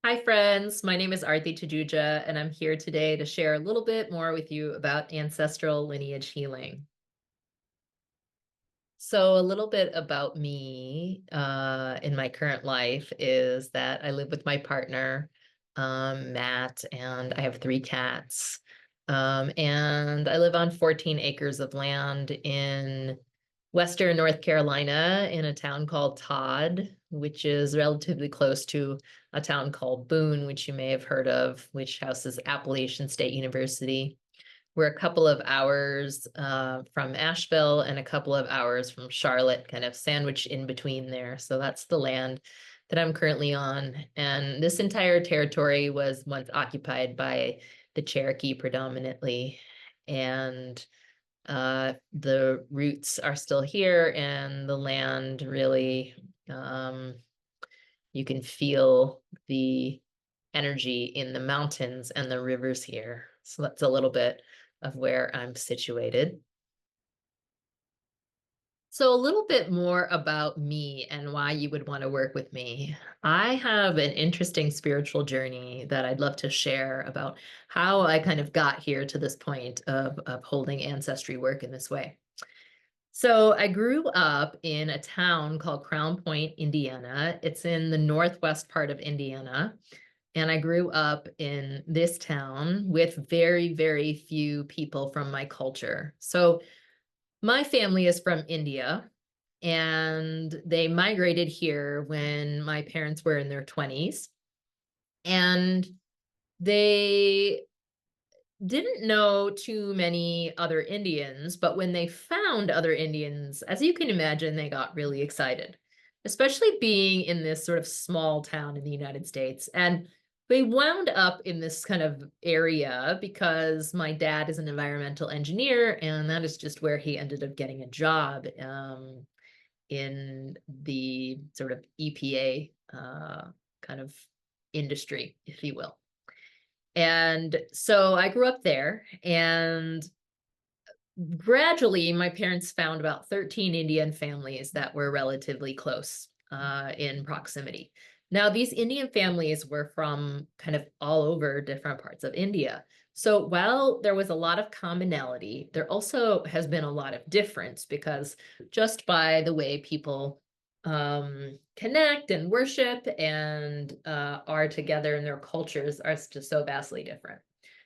Hi, friends. My name is Aarti Tejuja, and I'm here today to share a little bit more with you about ancestral lineage healing. So, a little bit about me in my current life is that I live with my partner, Matt, and I have 3 cats. And I live on 14 acres of land in Western North Carolina in a town called Todd, which is relatively close to a town called Boone, which you may have heard of, which houses Appalachian State University. We're a couple of hours from Asheville and a couple of hours from Charlotte, kind of sandwiched in between there. So that's the land that I'm currently on. And this entire territory was once occupied by the Cherokee predominantly. And the roots are still here, and the land really, you can feel the energy in the mountains and the rivers here. So that's a little bit of where I'm situated. So, a little bit more about me and why you would want to work with me. I have an interesting spiritual journey that I'd love to share about how I kind of got here to this point of holding ancestry work in this way. So, I grew up in a town called Crown Point, Indiana. It's in the northwest part of Indiana. And I grew up in this town with very, very few people from my culture. So, my family is from India, and they migrated here when my parents were in their 20s. And they didn't know too many other Indians, but when they found other Indians, as you can imagine, they got really excited, especially being in this sort of small town in the United States. And they wound up in this kind of area because my dad is an environmental engineer, and that is just where he ended up getting a job in the sort of EPA kind of industry, if you will. And so I grew up there, and gradually my parents found about 13 Indian families that were relatively close in proximity. Now, these Indian families were from kind of all over different parts of India. So while there was a lot of commonality, there also has been a lot of difference because just by the way people connect and worship and are together in their cultures are just so vastly different.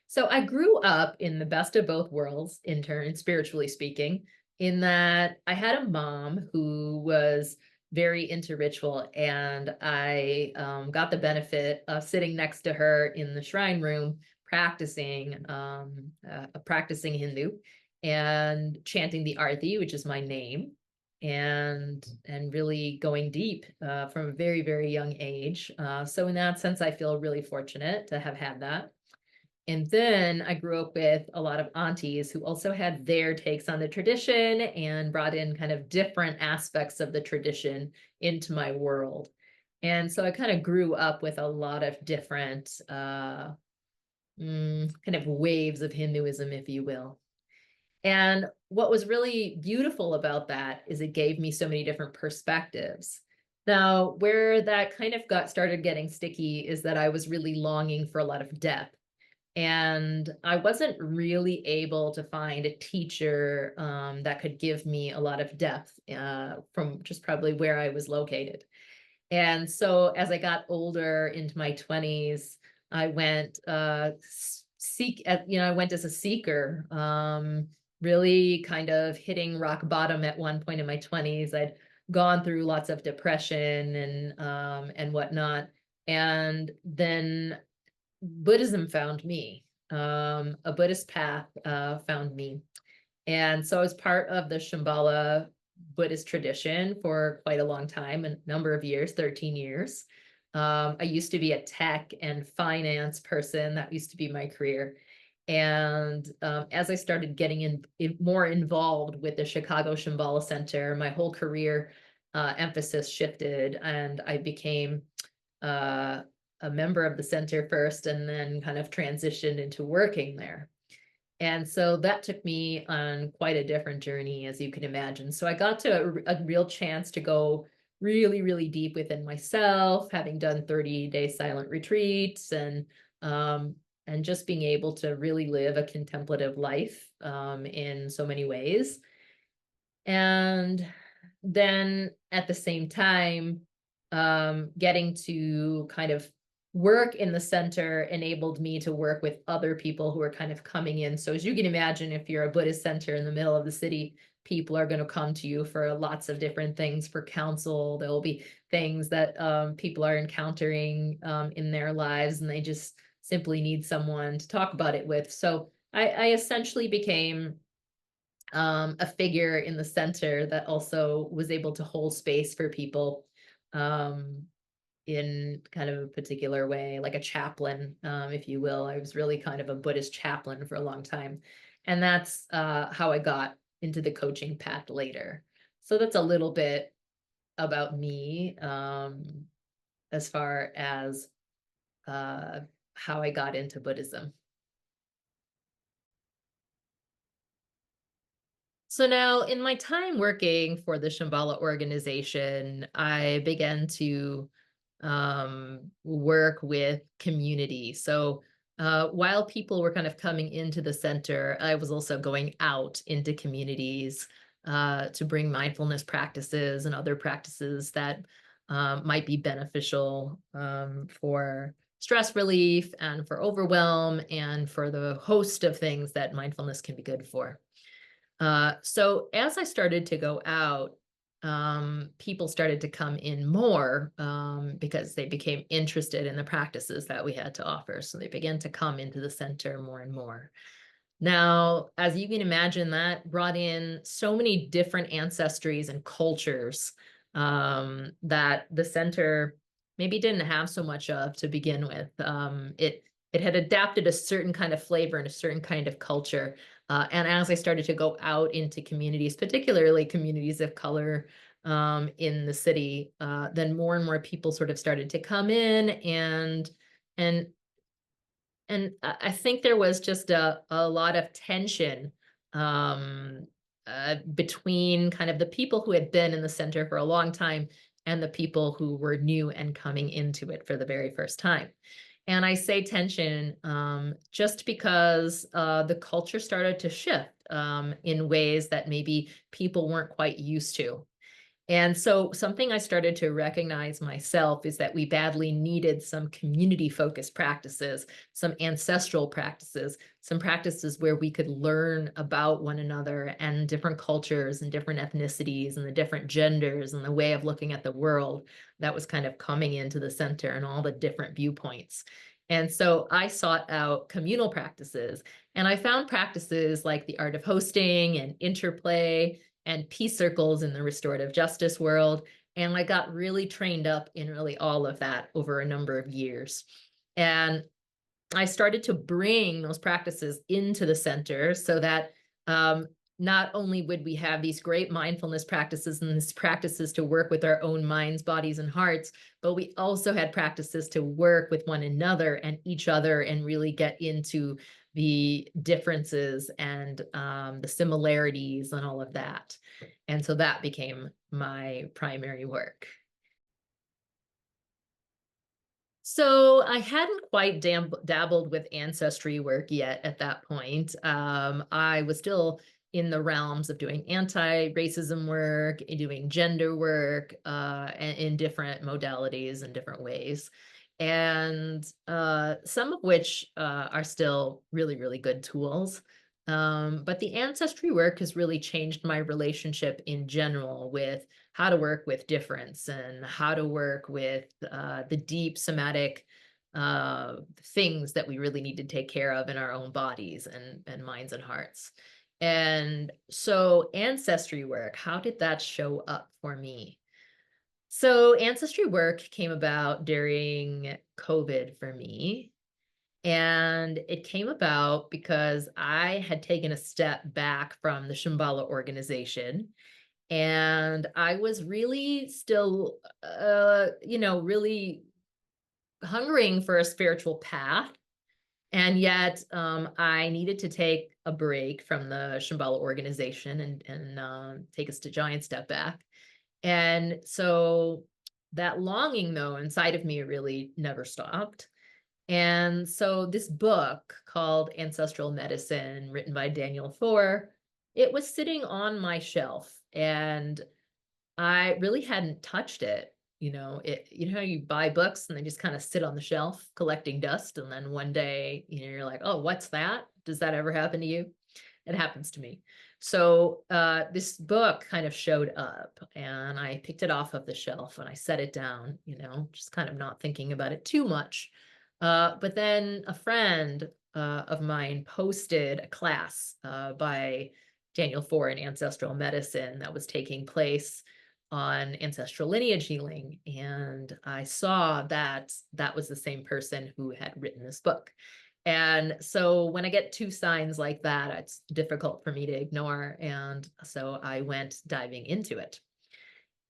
So I grew up in the best of both worlds, in turn, spiritually speaking, in that I had a mom who was very into ritual, and I got the benefit of sitting next to her in the shrine room, practicing Hindu and chanting the Aarti, which is my name, and really going deep from a very, very young age. So in that sense, I feel really fortunate to have had that. And then I grew up with a lot of aunties who also had their takes on the tradition and brought in kind of different aspects of the tradition into my world. And so I kind of grew up with a lot of different kind of waves of Hinduism, if you will. And what was really beautiful about that is it gave me so many different perspectives. Now, where that kind of started getting sticky is that I was really longing for a lot of depth. And I wasn't really able to find a teacher that could give me a lot of depth from just probably where I was located. And so as I got older into my 20s, I went I went as a seeker, really kind of hitting rock bottom at one point in my 20s. I'd gone through lots of depression and whatnot. And then Buddhism found me. A Buddhist path found me. And so I was part of the Shambhala Buddhist tradition for quite a long time, a number of years, 13 years. I used to be a tech and finance person. That used to be my career. And as I started getting more involved with the Chicago Shambhala Center, my whole career emphasis shifted, and I became a member of the center first and then kind of transitioned into working there. And so that took me on quite a different journey, as you can imagine. So I got to a real chance to go really, really deep within myself, having done 30-day silent retreats um, and just being able to really live a contemplative life in so many ways. And then at the same time, getting to kind of work in the center enabled me to work with other people who are kind of coming in. So as you can imagine, if you're a Buddhist center in the middle of the city, people are going to come to you for lots of different things for counsel. There will be things that people are encountering in their lives, and they just simply need someone to talk about it with. So I essentially became a figure in the center that also was able to hold space for people um, in kind of a particular way, like a chaplain, if you will. I was really kind of a Buddhist chaplain for a long time. And that's how I got into the coaching path later. So that's a little bit about me as far as how I got into Buddhism. So now, in my time working for the Shambhala organization, I began to work with community. So while people were kind of coming into the center, I was also going out into communities to bring mindfulness practices and other practices that might be beneficial for stress relief and for overwhelm and for the host of things that mindfulness can be good for. So as I started to go out, people started to come in more because they became interested in the practices that we had to offer. So they began to come into the center more and more. Now, as you can imagine, that brought in so many different ancestries and cultures that the center maybe didn't have so much of to begin with. It had adapted a certain kind of flavor and a certain kind of culture. And as I started to go out into communities, particularly communities of color in the city, then more and more people sort of started to come in and I think there was just a lot of tension um, between kind of the people who had been in the center for a long time and the people who were new and coming into it for the very first time. And I say tension just because the culture started to shift in ways that maybe people weren't quite used to. And so something I started to recognize myself is that we badly needed some community focused practices, some ancestral practices, some practices where we could learn about one another and different cultures and different ethnicities and the different genders and the way of looking at the world that was kind of coming into the center and all the different viewpoints. And so I sought out communal practices, and I found practices like the art of hosting and interplay and peace circles in the restorative justice world. And I got really trained up in really all of that over a number of years. And I started to bring those practices into the center so that not only would we have these great mindfulness practices and these practices to work with our own minds, bodies, and hearts, but we also had practices to work with one another and each other and really get into the differences and the similarities and all of that. And so that became my primary work. So I hadn't quite dabbled with ancestry work yet at that point. I was still in the realms of doing anti-racism work, doing gender work, in different modalities and different ways, and some of which are still really, really good tools. But the ancestry work has really changed my relationship in general with how to work with difference and how to work with the deep somatic things that we really need to take care of in our own bodies and minds and hearts. And so ancestry work, how did that show up for me? So ancestry work came about during COVID for me. And it came about because I had taken a step back from the Shambhala organization, and I was really still, really hungering for a spiritual path. And yet I needed to take a break from the Shambhala organization and take a giant step back. And so that longing, though, inside of me really never stopped. And so this book called Ancestral Medicine, written by Daniel Thor, it was sitting on my shelf, and I really hadn't touched it. You know how you buy books and they just kind of sit on the shelf collecting dust, and then one day, you're like, "Oh, what's that?" Does that ever happen to you? It happens to me. So this book kind of showed up, and I picked it off of the shelf and I set it down, just kind of not thinking about it too much. But then a friend of mine posted a class by Daniel Thor in ancestral medicine that was taking place on ancestral lineage healing. And I saw that that was the same person who had written this book. And so when I get two signs like that, it's difficult for me to ignore. And so I went diving into it.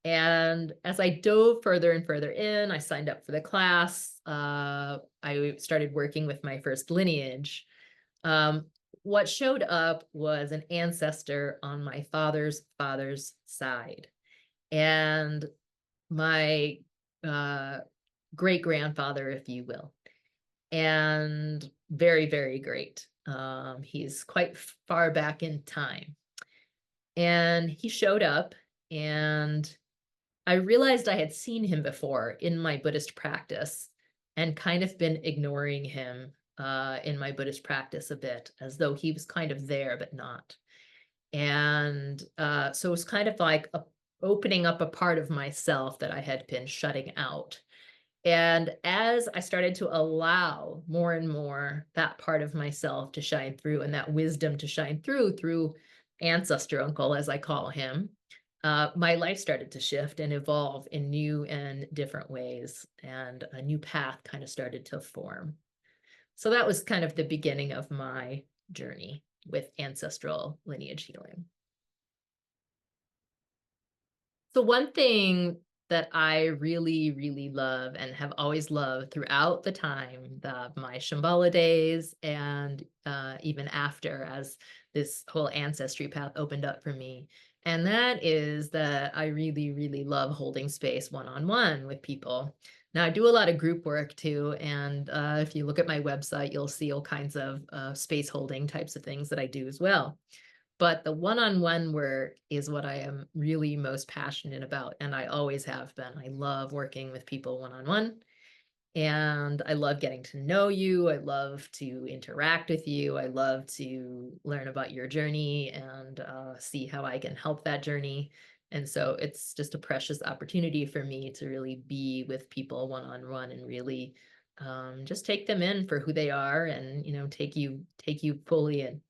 And as I dove further and further in, I signed up for the class. I started working with my first lineage. Um, what showed up was an ancestor on my father's father's side. And my uh, great grandfather, if you will, and very, very great. He's quite far back in time. And he showed up, and I realized I had seen him before in my Buddhist practice and kind of been ignoring him in my Buddhist practice a bit, as though he was kind of there, but not. And so it was kind of like opening up a part of myself that I had been shutting out. And as I started to allow more and more that part of myself to shine through, and that wisdom to shine through ancestor uncle, as I call him, my life started to shift and evolve in new and different ways. And a new path kind of started to form. So that was kind of the beginning of my journey with ancestral lineage healing. So one thing that I really, really love and have always loved throughout the time of my Shambhala days, and even after, as this whole ancestry path opened up for me, and that is that I really, really love holding space one-on-one with people. Now, I do a lot of group work too, and if you look at my website, you'll see all kinds of space holding types of things that I do as well. But the one-on-one work is what I am really most passionate about, and I always have been. I love working with people one-on-one, and I love getting to know you. I love to interact with you. I love to learn about your journey and see how I can help that journey. And so it's just a precious opportunity for me to really be with people one-on-one and really just take them in for who they are, and take you fully in.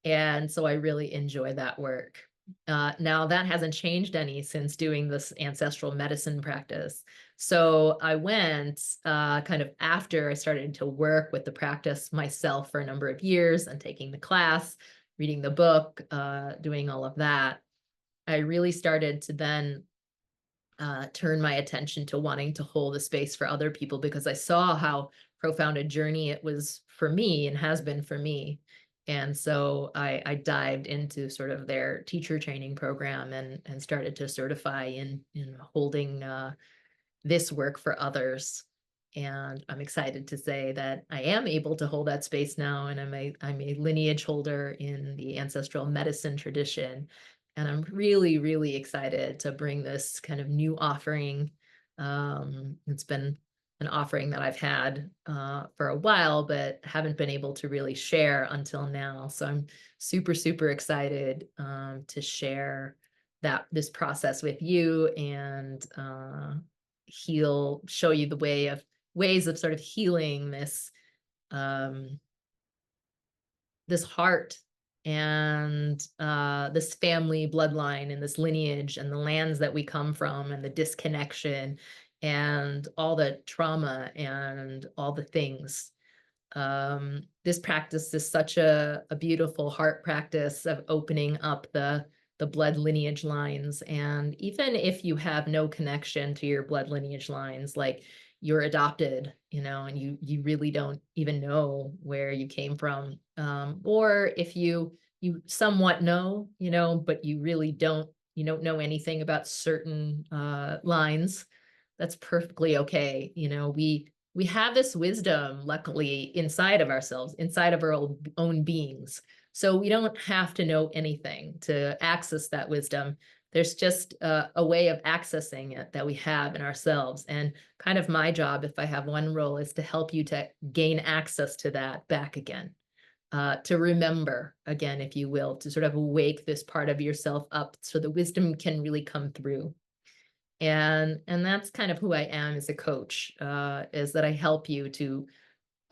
And so I really enjoy that work. Now that hasn't changed any since doing this ancestral medicine practice. So I went kind of after I started to work with the practice myself for a number of years and taking the class, reading the book, doing all of that. I really started to then turn my attention to wanting to hold a space for other people, because I saw how profound a journey it was for me and has been for me. And so I dived into sort of their teacher training program, and started to certify in holding this work for others. And I'm excited to say that I am able to hold that space now, and I'm a lineage holder in the ancestral medicine tradition. And I'm really, really excited to bring this kind of new offering. It's been an offering that I've had for a while, but haven't been able to really share until now. So I'm super, super excited to share this process with you, and show you the ways of sort of healing um, this heart, and this family bloodline and this lineage and the lands that we come from, and the disconnection and all the trauma and all the things. This practice is such a beautiful heart practice of opening up the blood lineage lines. And even if you have no connection to your blood lineage lines, like you're adopted, and you really don't even know where you came from, or if you somewhat know, but you really don't you don't know anything about certain lines, that's perfectly okay. We have this wisdom, luckily, inside of ourselves, inside of our own beings. So we don't have to know anything to access that wisdom. There's just a way of accessing it that we have in ourselves. And kind of my job, if I have one role, is to help you to gain access to that back again, to remember again, if you will, to sort of wake this part of yourself up so the wisdom can really come through. And that's kind of who I am as a coach, is that I help you to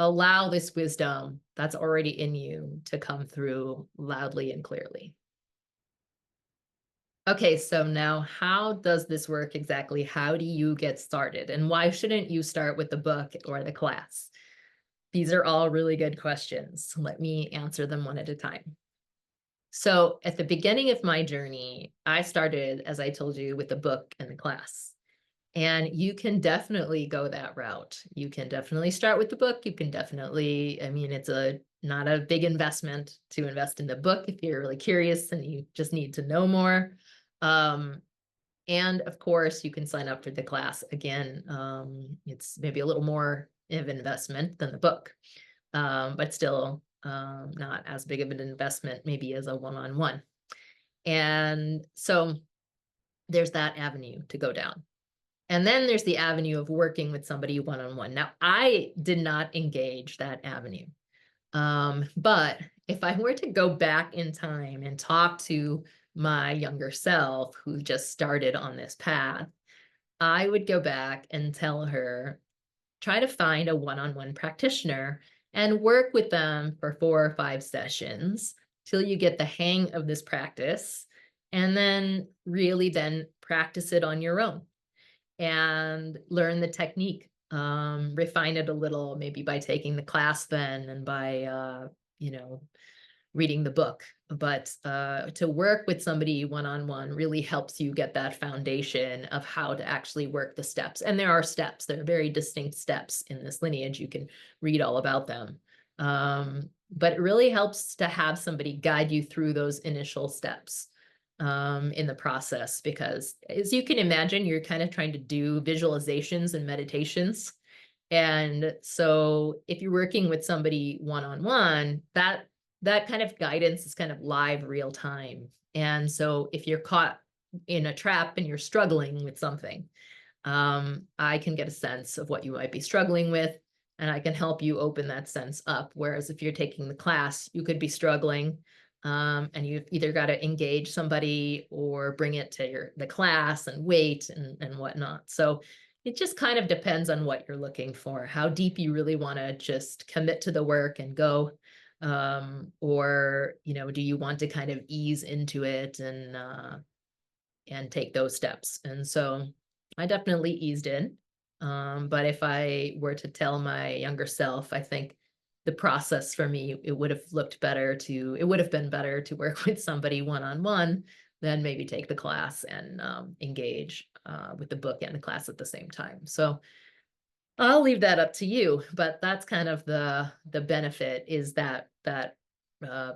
allow this wisdom that's already in you to come through loudly and clearly. Okay, so now how does this work exactly? How do you get started? And why shouldn't you start with the book or the class? These are all really good questions. Let me answer them one at a time. So at the beginning of my journey, I started, as I told you, with the book and the class. And you can definitely go that route. You can definitely start with the book. You can definitely, I mean, it's not a big investment to invest in the book if you're really curious and you just need to know more. Um, and of course, you can sign up for the class. Again, it's maybe a little more of an investment than the book, but still not as big of an investment maybe as a one-on-one. And so there's that avenue to go down. And then there's the avenue of working with somebody one-on-one. Now, I did not engage that avenue. But if I were to go back in time and talk to my younger self who just started on this path, I would go back and tell her, try to find a one-on-one practitioner and work with them for 4 or 5 sessions till you get the hang of this practice, and then really then practice it on your own and learn the technique, refine it a little, maybe by taking the class then and by, you know, reading the book. But to work with somebody one-on-one really helps you get that foundation of how to actually work the steps. And there are steps, there are very distinct steps in this lineage. You can read all about them. But it really helps to have somebody guide you through those initial steps in the process, because as you can imagine, you're kind of trying to do visualizations and meditations. And so if you're working with somebody one-on-one, that kind of guidance is kind of live real time. And so if you're caught in a trap and you're struggling with something, I can get a sense of what you might be struggling with, and I can help you open that sense up. Whereas if you're taking the class, you could be struggling, and you've either got to engage somebody or bring it to the class and wait and whatnot. So it just kind of depends on what you're looking for, how deep you really want to just commit to the work and go. Or, do you want to kind of ease into it and take those steps? And so I definitely eased in. But if I were to tell my younger self, I think the process for me, it would have been better to work with somebody one-on-one than maybe take the class and engage with the book and the class at the same time. So I'll leave that up to you, but that's kind of the benefit, is that uh,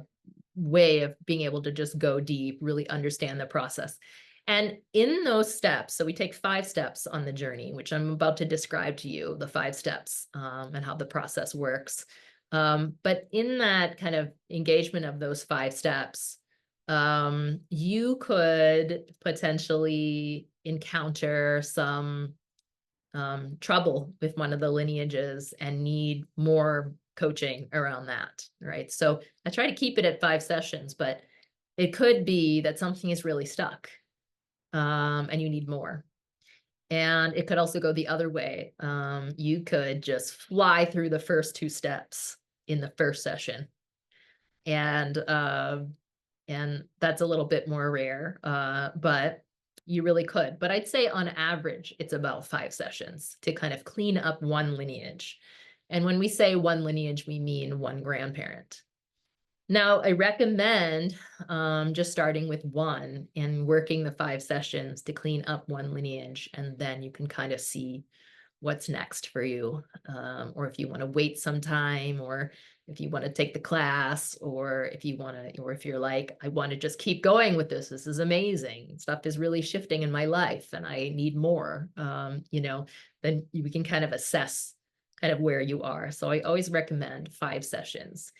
way of being able to just go deep, really understand the process. And in those steps, so we take 5 steps on the journey, which I'm about to describe to you, the 5 steps, and how the process works. But in that kind of engagement of those 5 steps, you could potentially encounter some trouble with one of the lineages and need more coaching around that, right? So I try to keep it at 5 sessions, but it could be that something is really stuck, and you need more. And it could also go the other way. You could just fly through the first 2 steps in the first session, and that's a little bit more rare, but you really could. But I'd say on average, it's about 5 sessions to kind of clean up one lineage. And when we say one lineage, we mean one grandparent. Now, I recommend just starting with one and working the 5 sessions to clean up one lineage, and then you can kind of see what's next for you, or if you want to wait some time, or if you want to take the class, or if you want to, or if you're like, I want to just keep going with this. This is amazing. Stuff is really shifting in my life and I need more, then we can kind of assess kind of where you are. So I always recommend 5 sessions.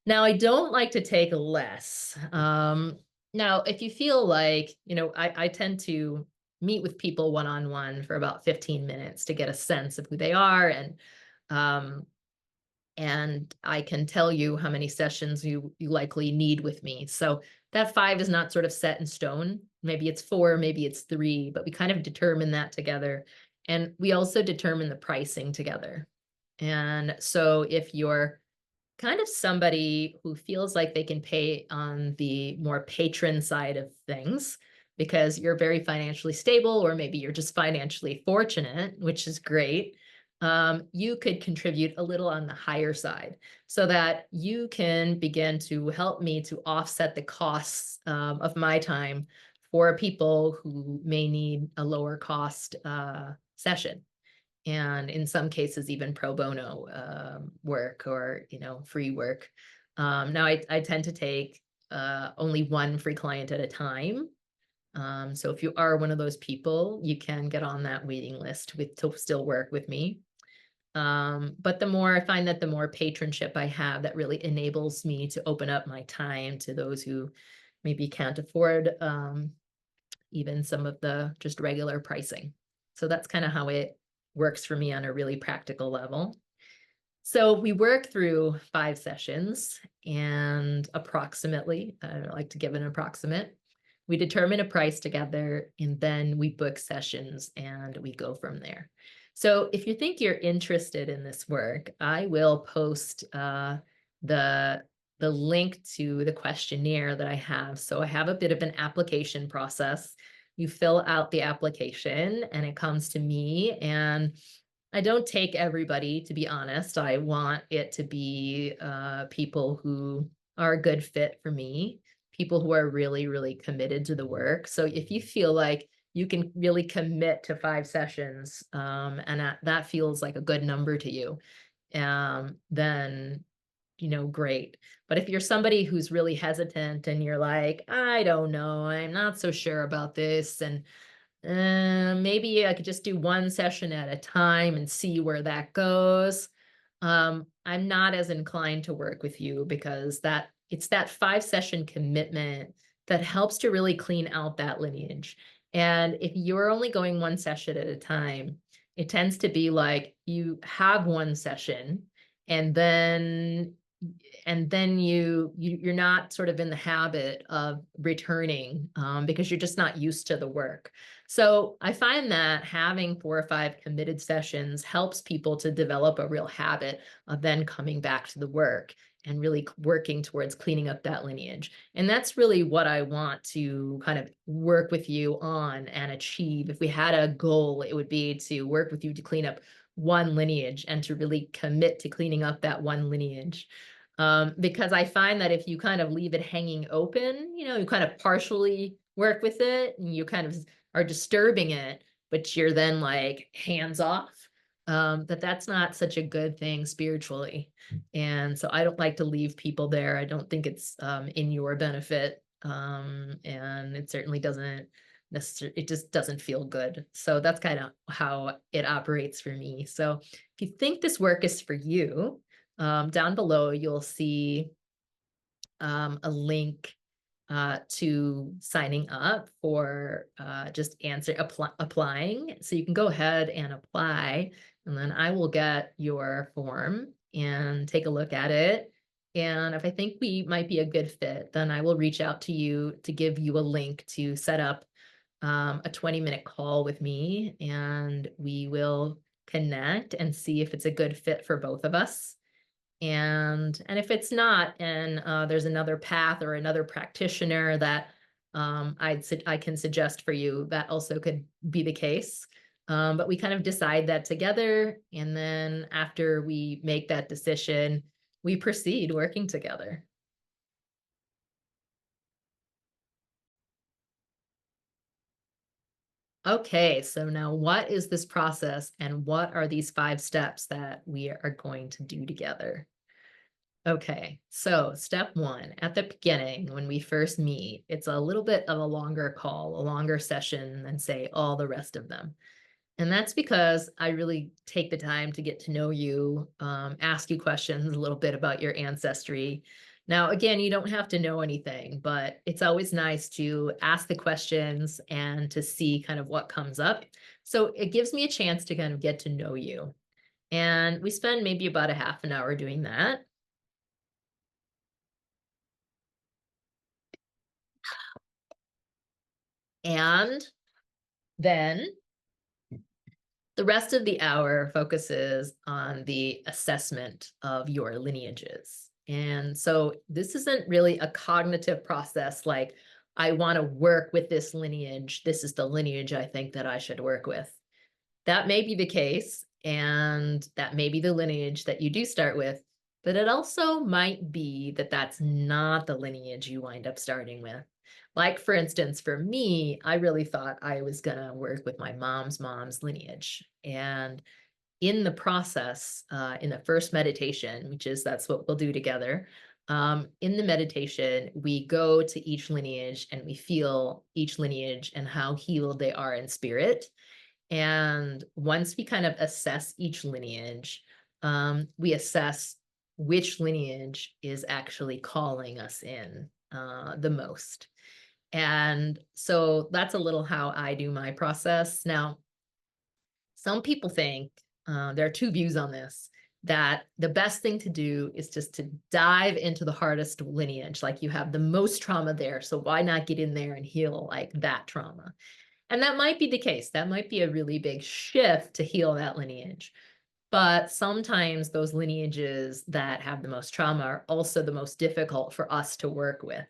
Now, I don't like to take less. Now, if you feel like, I tend to meet with people one-on-one for about 15 minutes to get a sense of who they are, um, and I can tell you how many sessions you likely need with me. So that 5 is not sort of set in stone. Maybe it's 4, maybe it's 3, but we kind of determine that together. And we also determine the pricing together. And so if you're kind of somebody who feels like they can pay on the more patron side of things because you're very financially stable, or maybe you're just financially fortunate, which is great. You could contribute a little on the higher side so that you can begin to help me to offset the costs of my time for people who may need a lower cost session, and in some cases even pro bono work, or free work. Now I tend to take only one free client at a time. So if you are one of those people, you can get on that waiting list to still work with me. But the more I find that the more patronship I have, that really enables me to open up my time to those who maybe can't afford even some of the just regular pricing. So that's kind of how it works for me on a really practical level. So we work through 5 sessions, and approximately, I like to give an approximate, we determine a price together, and then we book sessions and we go from there. So if you think you're interested in this work, I will post the the link to the questionnaire that I have. So I have a bit of an application process. You fill out the application and it comes to me, and I don't take everybody, to be honest. I want it to be people who are a good fit for me, people who are really, really committed to the work. So if you feel like you can really commit to 5 sessions, and that feels like a good number to you, then great. But if you're somebody who's really hesitant and you're like, I don't know, I'm not so sure about this, and maybe I could just do one session at a time and see where that goes. I'm not as inclined to work with you, because it's that 5 session commitment that helps to really clean out that lineage. And if you're only going one session at a time, it tends to be like you have one session, and then you're not sort of in the habit of returning, because you're just not used to the work. So I find that having 4 or 5 committed sessions helps people to develop a real habit of then coming back to the work and really working towards cleaning up that lineage. And that's really what I want to kind of work with you on and achieve. If we had a goal, it would be to work with you to clean up one lineage and to really commit to cleaning up that one lineage. Because I find that if you kind of leave it hanging open, you kind of partially work with it and you kind of are disturbing it, but you're then like hands off, that's not such a good thing spiritually. And so I don't like to leave people there. I don't think it's in your benefit. And it certainly doesn't necessarily, it just doesn't feel good. So that's kind of how it operates for me. So if you think this work is for you, down below, you'll see a link to signing up for just applying. So you can go ahead and apply, and then I will get your form and take a look at it. And if I think we might be a good fit, then I will reach out to you to give you a link to set up a 20-minute call with me, and we will connect and see if it's a good fit for both of us. And if it's not, and there's another path or another practitioner that I can suggest for you, that also could be the case. But we kind of decide that together, and then after we make that decision, we proceed working together. Okay, so now what is this process and what are these 5 steps that we are going to do together? Okay, so step 1, at the beginning, when we first meet, it's a little bit of a longer call, a longer session than, say, all the rest of them. And that's because I really take the time to get to know you, ask you questions a little bit about your ancestry. Now, again, you don't have to know anything, but it's always nice to ask the questions and to see kind of what comes up. So it gives me a chance to kind of get to know you. And we spend maybe about a half an hour doing that. And then the rest of the hour focuses on the assessment of your lineages. And so this isn't really a cognitive process like, I want to work with this lineage. This is the lineage I think that I should work with. That may be the case, and that may be the lineage that you do start with, but it also might be that that's not the lineage you wind up starting with. Like, for instance, for me, I really thought I was going to work with my mom's lineage. And in the process, in the first meditation, which is that's what we'll do together, in the meditation, we go to each lineage and we feel each lineage and how healed they are in spirit. And once we kind of assess each lineage, we assess which lineage is actually calling us in the most. And so that's a little how I do my process. Now, some people think there are two views on this, that the best thing to do is just to dive into the hardest lineage, like you have the most trauma there. So why not get in there and heal like that trauma? And that might be the case. That might be a really big shift to heal that lineage. But sometimes those lineages that have the most trauma are also the most difficult for us to work with.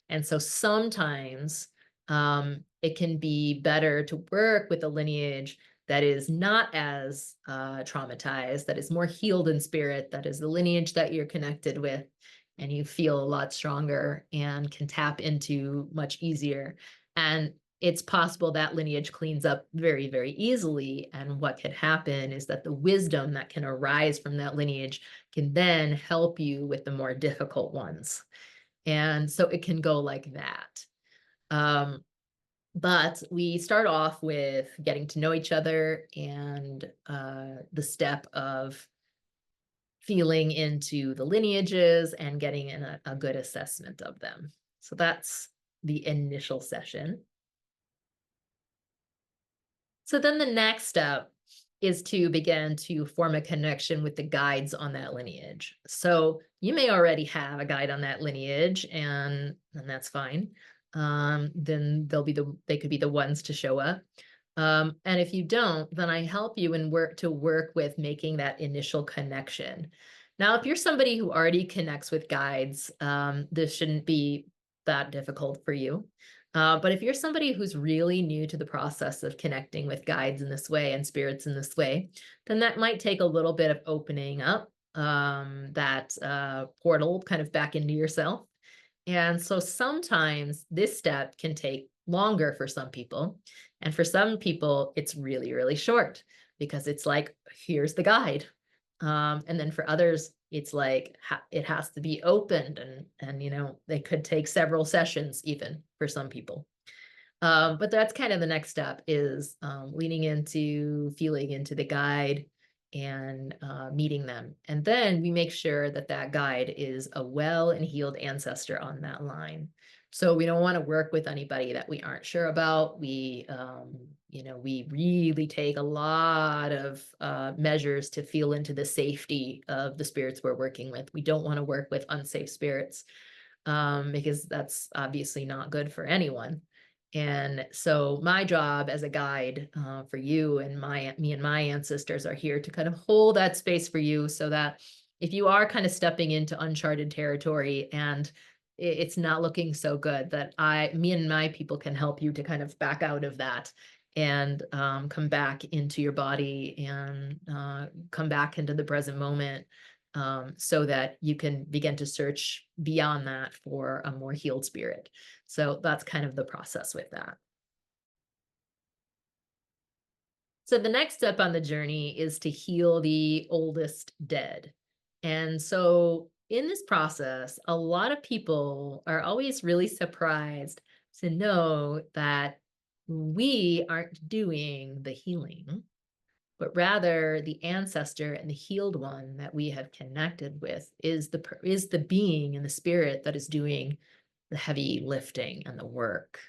And so sometimes it can be better to work with a lineage that is not as traumatized, that is more healed in spirit, that is the lineage that you're connected with, and you feel a lot stronger and can tap into much easier. And it's possible that lineage cleans up very, very easily. And what can happen is that the wisdom that can arise from that lineage can then help you with the more difficult ones. And so it can go like that. Um, but we start off with getting to know each other and the step of feeling into the lineages and getting in a good assessment of them. So that's the initial session. So then the next step is to begin to form a connection with the guides on that lineage. So you may already have a guide on that lineage, and that's fine. Then they could be the ones to show up. And if you don't, then I help you and work with making that initial connection. Now, if you're somebody who already connects with guides, this shouldn't be that difficult for you. But if you're somebody who's really new to the process of connecting with guides in this way and spirits in this way, then that might take a little bit of opening up that portal kind of back into yourself. And so sometimes this step can take longer for some people. And for some people, it's really, really short because it's like, here's the guide. And then for others, it's like it has to be opened and they could take several sessions even for some people. But that's kind of the next step is leaning into feeling into the guide and meeting them. And then we make sure that that guide is a well and healed ancestor on that line. So we don't want to work with anybody that we aren't sure about. We really take a lot of measures to feel into the safety of the spirits we're working with. We don't want to work with unsafe spirits because that's obviously not good for anyone. And so my job as a guide for you and me and my ancestors are here to kind of hold that space for you so that if you are kind of stepping into uncharted territory and it's not looking so good, that me and my people can help you to kind of back out of that and come back into your body and come back into the present moment so that you can begin to search beyond that for a more healed spirit. So that's kind of the process with that. So the next step on the journey is to heal the oldest dead. And so in this process, a lot of people are always really surprised to know that we aren't doing the healing, but rather the ancestor and the healed one that we have connected with is the being and the spirit that is doing the heavy lifting and the work.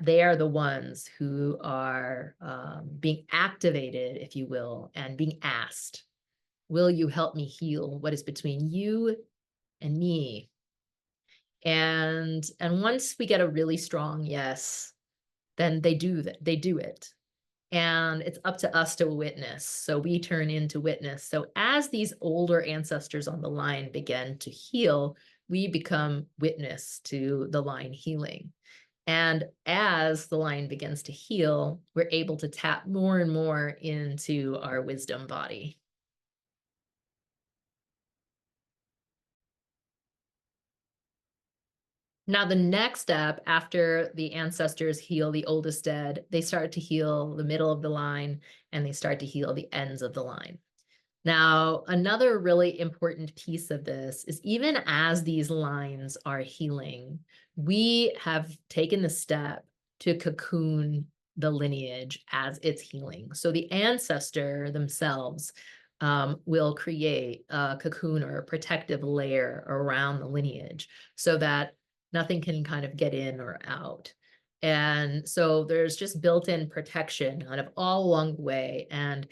They are the ones who are being activated, if you will, and being asked, will you help me heal what is between you and me? And once we get a really strong yes, then they do it. And it's up to us to witness. So we turn into witness. So as these older ancestors on the line begin to heal, we become witness to the line healing. And as the line begins to heal, we're able to tap more and more into our wisdom body. Now, the next step after the ancestors heal the oldest dead, they start to heal the middle of the line and they start to heal the ends of the line. Now, another really important piece of this is even as these lines are healing, we have taken the step to cocoon the lineage as it's healing. So the ancestor themselves will create a cocoon or a protective layer around the lineage so that nothing can kind of get in or out. And so there's just built-in protection kind of all along the way. And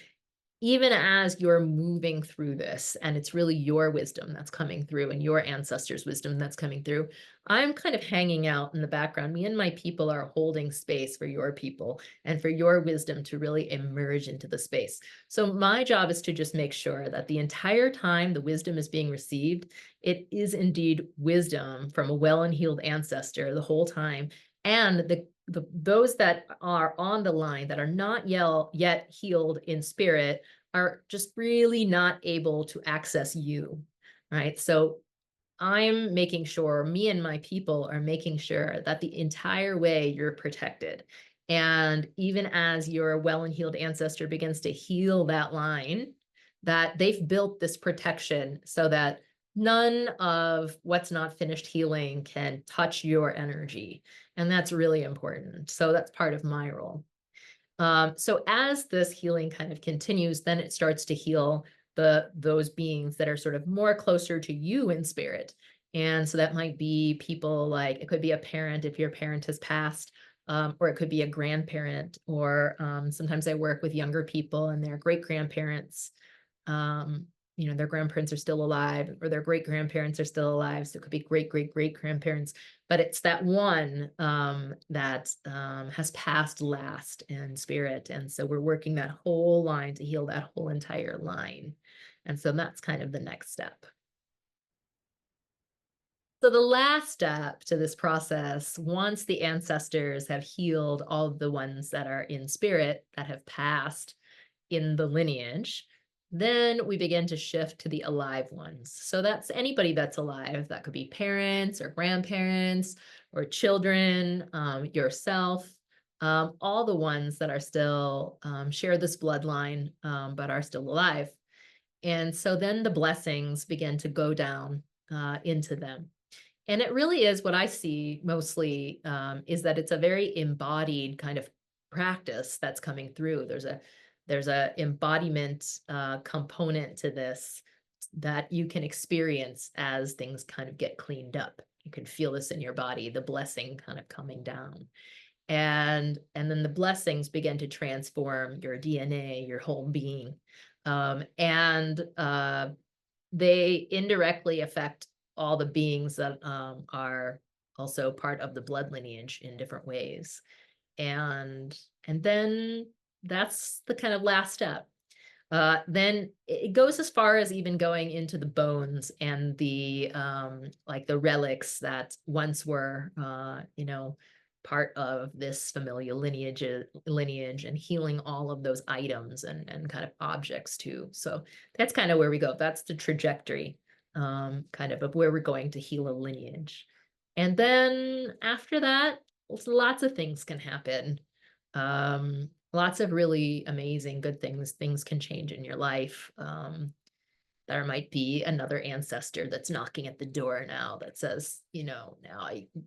even as you're moving through this, and it's really your wisdom that's coming through and your ancestors' wisdom that's coming through, I'm kind of hanging out in the background. Me and my people are holding space for your people and for your wisdom to really emerge into the space. So my job is to just make sure that the entire time the wisdom is being received, it is indeed wisdom from a well and healed ancestor the whole time. And those that are on the line that are not yet healed in spirit are just really not able to access you, right? So I'm making sure, me and my people are making sure that the entire way you're protected. And even as your well and healed ancestor begins to heal that line, that they've built this protection so that none of what's not finished healing can touch your energy. And that's really important. So that's part of my role. So as this healing kind of continues, then it starts to heal those beings that are sort of more closer to you in spirit. And so that might be people like, it could be a parent if your parent has passed, or it could be a grandparent, or sometimes I work with younger people and their great grandparents. Um, their grandparents are still alive, or their great grandparents are still alive. So it could be great, great, great grandparents, but it's that one that has passed last in spirit. And so we're working that whole line to heal that whole entire line. And so that's kind of the next step. So the last step to this process, once the ancestors have healed all of the ones that are in spirit that have passed in the lineage, then we begin to shift to the alive ones. So that's anybody that's alive. That could be parents or grandparents or children, yourself, all the ones that are still share this bloodline, but are still alive. And so then the blessings begin to go down into them. And it really is what I see mostly is that it's a very embodied kind of practice that's coming through. There's a embodiment component to this that you can experience as things kind of get cleaned up. You can feel this in your body, the blessing kind of coming down. And then the blessings begin to transform your DNA, your whole being. And they indirectly affect all the beings that are also part of the blood lineage in different ways. And then that's the kind of last step. Then it goes as far as even going into the bones and the like the relics that once were part of this familial lineage and healing all of those items and kind of objects too. So that's kind of where we go. That's the trajectory kind of where we're going to heal a lineage. And then after that, lots of things can happen. lots of really amazing good things can change in your life. There might be another ancestor that's knocking at the door now that says, now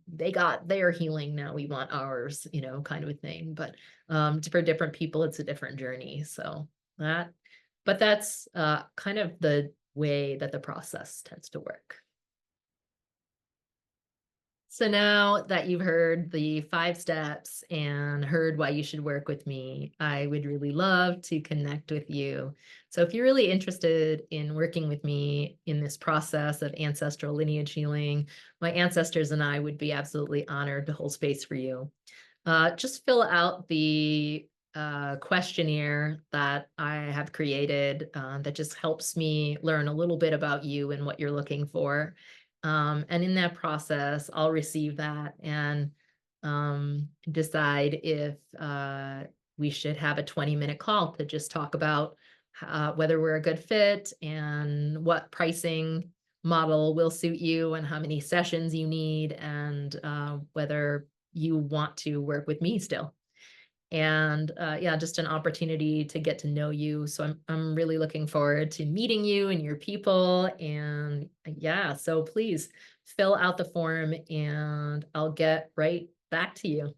they got their healing, now we want ours, kind of a thing. But for different people, it's a different journey. So that, but that's kind of the way that the process tends to work. So now that you've heard the 5 steps and heard why you should work with me, I would really love to connect with you. So if you're really interested in working with me in this process of ancestral lineage healing, my ancestors and I would be absolutely honored to hold space for you. Just fill out the questionnaire that I have created that just helps me learn a little bit about you and what you're looking for. And in that process, I'll receive that and decide if we should have a 20-minute call to just talk about whether we're a good fit and what pricing model will suit you and how many sessions you need and whether you want to work with me still. And yeah, just an opportunity to get to know you. So I'm really looking forward to meeting you and your people. And yeah, so please fill out the form and I'll get right back to you.